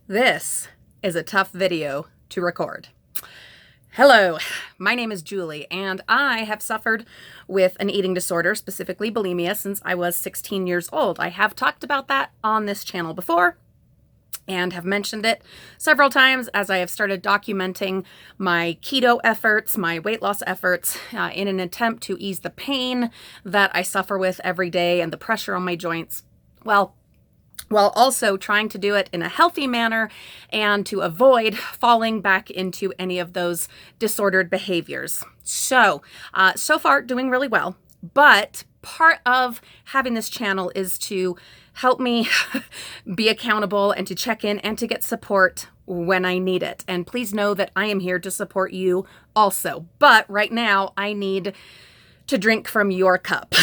This is a tough video to record. Hello, my name is Julie, and I have suffered with an eating disorder, specifically bulimia, since I was 16 years old. I have talked about that on this channel before and have mentioned it several times as I have started documenting my keto efforts, my weight loss efforts, in an attempt to ease the pain that I suffer with every day and the pressure on my joints. Well, while also trying to do it in a healthy manner and to avoid falling back into any of those disordered behaviors. So far doing really well, but part of having this channel is to help me be accountable and to check in and to get support when I need it. And please know that I am here to support you also. But right now I need to drink from your cup.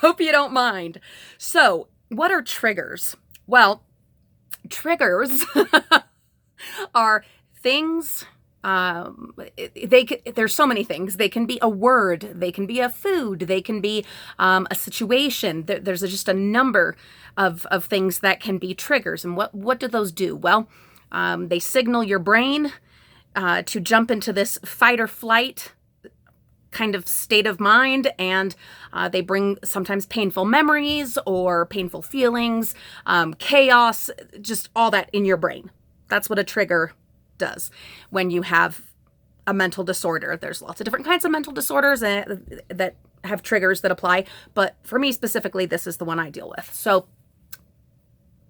Hope you don't mind. So, what are triggers? Well, triggers are things, there's so many things. They can be a word, they can be a food, they can be a situation. There's just a number of things that can be triggers. And what do those do? Well, they signal your brain to jump into this fight or flight kind of state of mind, and they bring sometimes painful memories or painful feelings, chaos, just all that in your brain. That's what a trigger does when you have a mental disorder. There's lots of different kinds of mental disorders that have triggers that apply, but for me specifically, this is the one I deal with. So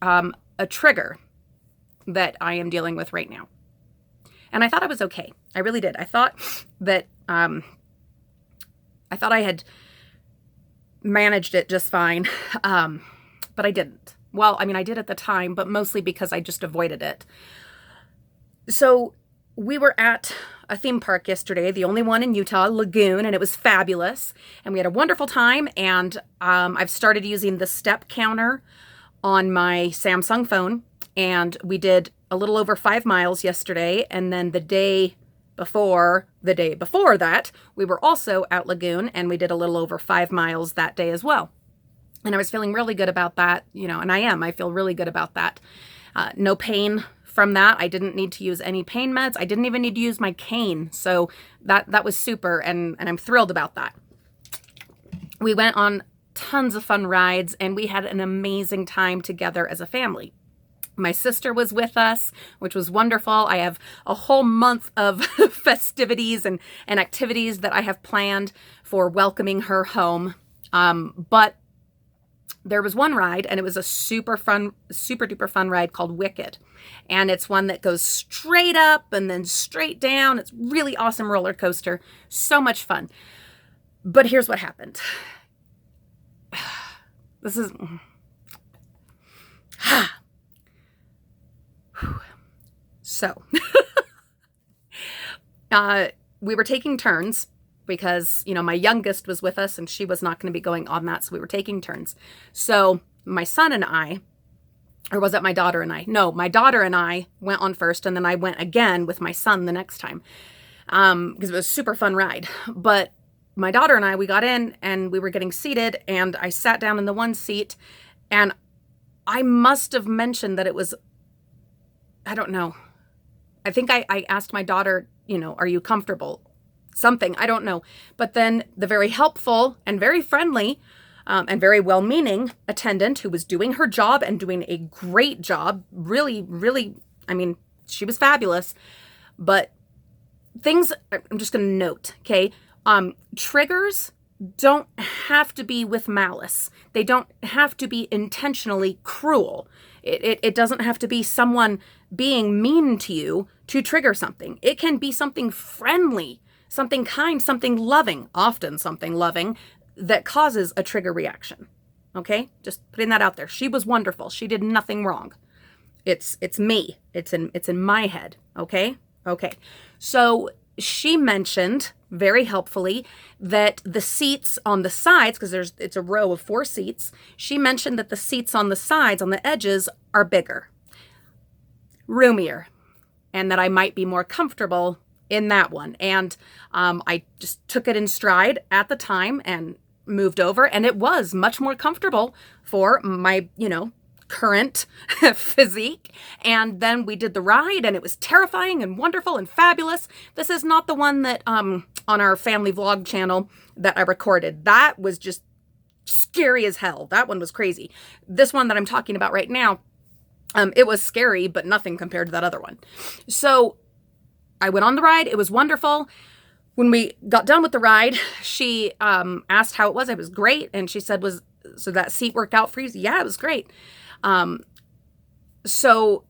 a trigger that I am dealing with right now. And I thought I was okay. I really did. I thought that I had managed it just fine, but I didn't. Well, I mean, I did at the time, but mostly because I just avoided it. So we were at a theme park yesterday, the only one in Utah, Lagoon, and it was fabulous. And we had a wonderful time, and I've started using the step counter on my Samsung phone, and we did a little over 5 miles yesterday, and then the day before that, we were also at Lagoon, and we did a little over 5 miles that day as well. And I was feeling really good about that, and I feel really good about that. No pain from that. I didn't need to use any pain meds. I didn't even need to use my cane. So that was super, and I'm thrilled about that. We went on tons of fun rides, and we had an amazing time together as a family. My sister was with us, which was wonderful. I have a whole month of festivities and activities that I have planned for welcoming her home. But there was one ride, and it was a super duper fun ride called Wicked. And it's one that goes straight up and then straight down. It's really awesome roller coaster. So much fun. But here's what happened. So, we were taking turns because, my youngest was with us and she was not going to be going on that. So we were taking turns. So my son and I, or was it my daughter and I? No, my daughter and I went on first, and then I went again with my son the next time, because it was a super fun ride. But my daughter and I, we got in and we were getting seated, and I sat down in the one seat, and I must have mentioned that it was, I don't know. I think I asked my daughter, are you comfortable? Something, I don't know. But then the very helpful and very friendly and very well-meaning attendant, who was doing her job and doing a great job, really, really, she was fabulous. But things, I'm just going to note, okay? Triggers don't have to be with malice. They don't have to be intentionally cruel. It doesn't have to be someone being mean to you to trigger something. It can be something friendly, something kind, something loving, often something loving, that causes a trigger reaction. Okay? Just putting that out there. She was wonderful. She did nothing wrong. It's me. It's in my head. Okay? Okay. So she mentioned very helpfully that the seats on the sides, because it's a row of 4 seats, she mentioned that the seats on the sides, on the edges, are bigger, roomier, and that I might be more comfortable in that one. And I just took it in stride at the time and moved over, and it was much more comfortable for my, current physique. And then we did the ride, and it was terrifying and wonderful and fabulous. This is not the one that on our family vlog channel that I recorded. That was just scary as hell. That one was crazy. This one that I'm talking about right now, it was scary, but nothing compared to that other one. So I went on the ride. It was wonderful. When we got done with the ride, she asked how it was. It was great. And she said, so that seat worked out for you? Yeah, it was great. So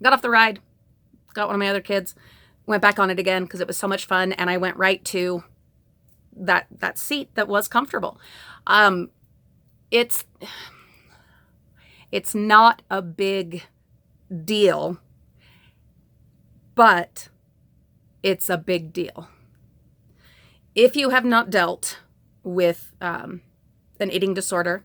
got off the ride, got one of my other kids, went back on it again because it was so much fun. And I went right to that seat that was comfortable. It's not a big deal, but it's a big deal. If you have not dealt with an eating disorder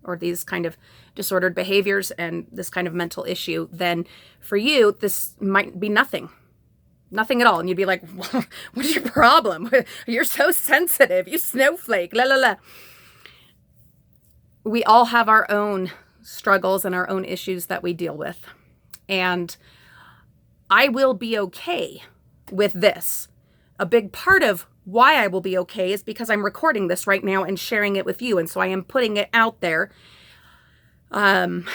or these kind of disordered behaviors and this kind of mental issue, then for you, this might be nothing at all. And you'd be like, what's your problem? You're so sensitive, you snowflake, la la la. We all have our own struggles and our own issues that we deal with. And I will be okay with this. A big part of why I will be okay is because I'm recording this right now and sharing it with you. And so I am putting it out there. And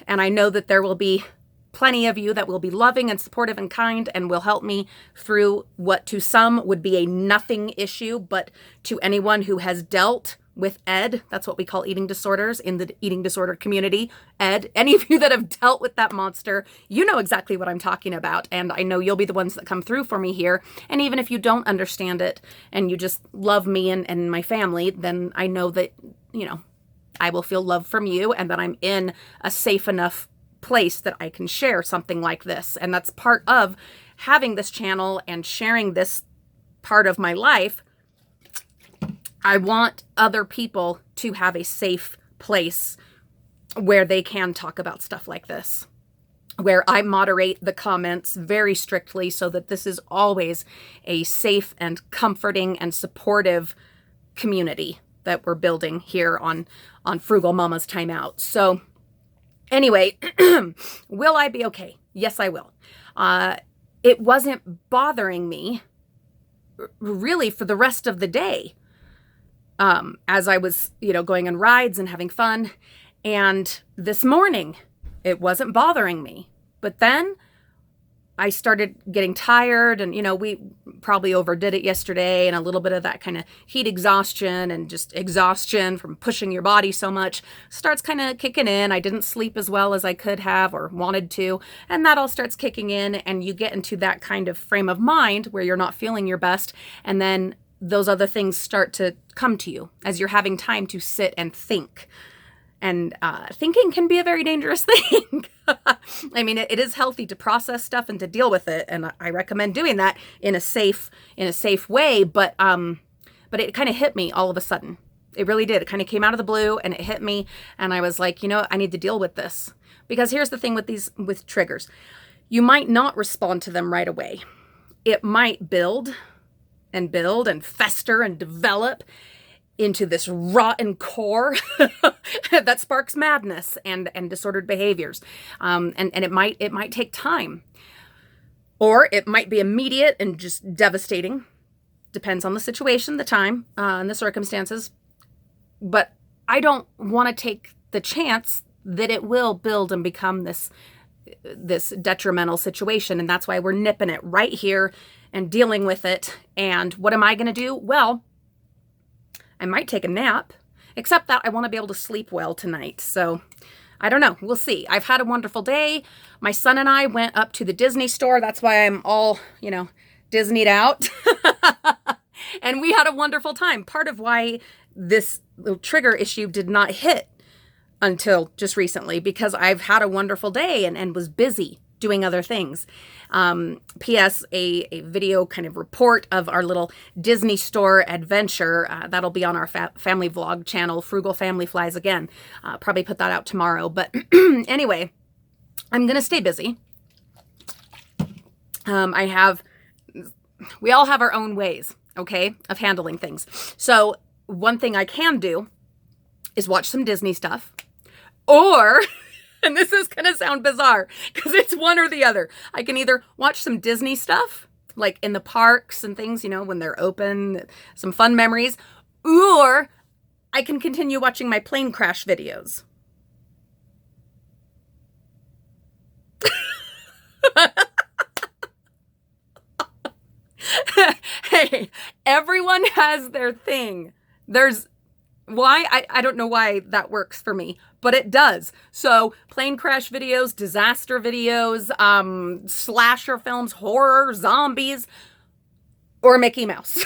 I know that there will be plenty of you that will be loving and supportive and kind and will help me through what to some would be a nothing issue, but to anyone who has dealt with ED, that's what we call eating disorders in the eating disorder community, ED, any of you that have dealt with that monster, you know exactly what I'm talking about. And I know you'll be the ones that come through for me here. And even if you don't understand it and you just love me and my family, then I know that, I will feel love from you and that I'm in a safe enough place that I can share something like this. And that's part of having this channel and sharing this part of my life. I want other people to have a safe place where they can talk about stuff like this, where I moderate the comments very strictly so that this is always a safe and comforting and supportive community that we're building here on Frugal Mama's Time Out. So anyway, will I be okay? Yes, I will. It wasn't bothering me really for the rest of the day. As I was, going on rides and having fun. And this morning, it wasn't bothering me. But then I started getting tired and, we probably overdid it yesterday, and a little bit of that kind of heat exhaustion and just exhaustion from pushing your body so much starts kind of kicking in. I didn't sleep as well as I could have or wanted to. And that all starts kicking in, and you get into that kind of frame of mind where you're not feeling your best. And then those other things start to come to you as you're having time to sit and think. And thinking can be a very dangerous thing. I mean, it is healthy to process stuff and to deal with it, and I recommend doing that in a safe way. But it kind of hit me all of a sudden. It really did. It kind of came out of the blue, and it hit me, and I was like, I need to deal with this. Because here's the thing with triggers, you might not respond to them right away. It might build and fester and develop into this rotten core that sparks madness and disordered behaviors. And it might take time, or it might be immediate and just devastating. Depends on the situation, the time, and the circumstances. But I don't want to take the chance that it will build and become this detrimental situation. And that's why we're nipping it right here and dealing with it. And what am I going to do? Well, I might take a nap, except that I want to be able to sleep well tonight. So I don't know. We'll see. I've had a wonderful day. My son and I went up to the Disney store. That's why I'm all, Disneyed out. And we had a wonderful time. Part of why this little trigger issue did not hit until just recently, because I've had a wonderful day and was busy doing other things. P.S. a video kind of report of our little Disney store adventure. That'll be on our family vlog channel, Frugal Family Flies Again. Probably put that out tomorrow. But anyway, I'm going to stay busy. We all have our own ways, okay, of handling things. So one thing I can do is watch some Disney stuff, or, and this is going to sound bizarre because it's one or the other. I can either watch some Disney stuff, like in the parks and things, you know, when they're open, some fun memories, or I can continue watching my plane crash videos. Hey, everyone has their thing. There's why I don't know why that works for me, but it does. So plane crash videos, disaster videos, slasher films, horror, zombies, or Mickey Mouse.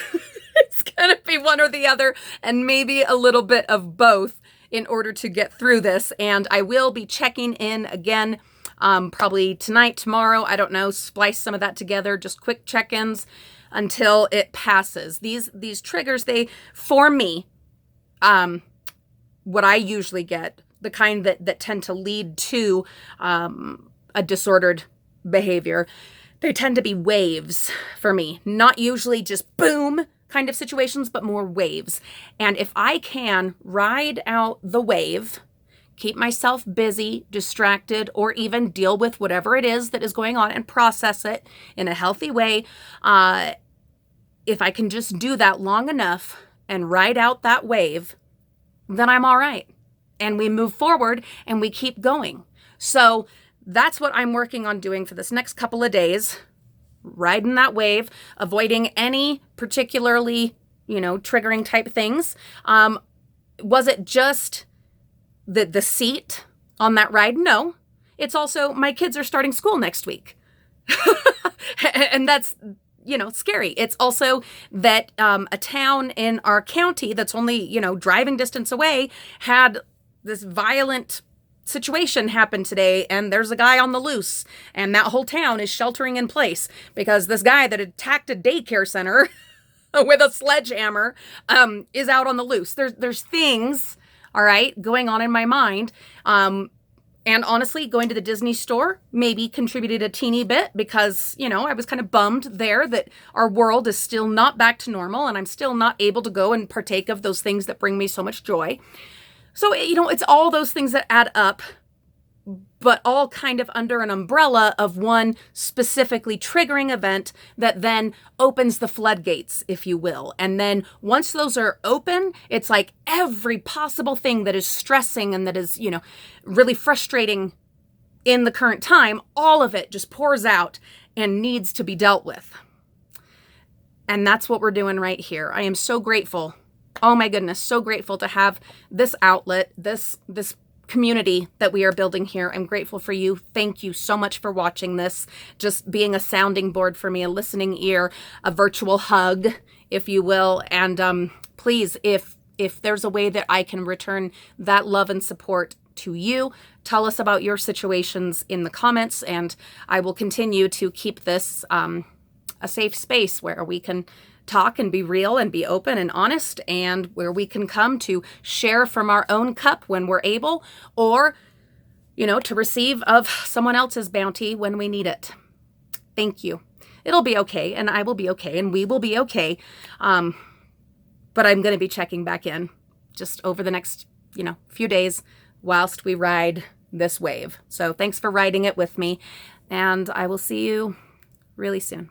It's gonna be one or the other, and maybe a little bit of both in order to get through this. And I will be checking in again, probably tonight, tomorrow, I don't know, splice some of that together, just quick check-ins until it passes. These triggers, they, for me, what I usually get, the kind that tend to lead to a disordered behavior, they tend to be waves for me. Not usually just boom kind of situations, but more waves. And if I can ride out the wave, keep myself busy, distracted, or even deal with whatever it is that is going on and process it in a healthy way, if I can just do that long enough and ride out that wave, then I'm all right. And we move forward and we keep going. So that's what I'm working on doing for this next couple of days. Riding that wave, avoiding any particularly, triggering type things. Was it just the seat on that ride? No. It's also my kids are starting school next week. And that's, scary. It's also that a town in our county that's only, driving distance away had this violent situation happened today, and there's a guy on the loose, and that whole town is sheltering in place because this guy that attacked a daycare center with a sledgehammer is out on the loose. There's things, all right, going on in my mind. And honestly, going to the Disney store maybe contributed a teeny bit because, I was kind of bummed there that our world is still not back to normal and I'm still not able to go and partake of those things that bring me so much joy. So, it's all those things that add up, but all kind of under an umbrella of one specifically triggering event that then opens the floodgates, if you will. And then once those are open, it's like every possible thing that is stressing and that is, really frustrating in the current time, all of it just pours out and needs to be dealt with. And that's what we're doing right here. I am so grateful. Oh my goodness, so grateful to have this outlet, this community that we are building here. I'm grateful for you. Thank you so much for watching this, just being a sounding board for me, a listening ear, a virtual hug, if you will. And please, if there's a way that I can return that love and support to you, tell us about your situations in the comments, and I will continue to keep this a safe space where we can talk and be real and be open and honest, and where we can come to share from our own cup when we're able, or, to receive of someone else's bounty when we need it. Thank you. It'll be okay, and I will be okay, and we will be okay. But I'm going to be checking back in just over the next, few days whilst we ride this wave. So thanks for riding it with me, and I will see you really soon.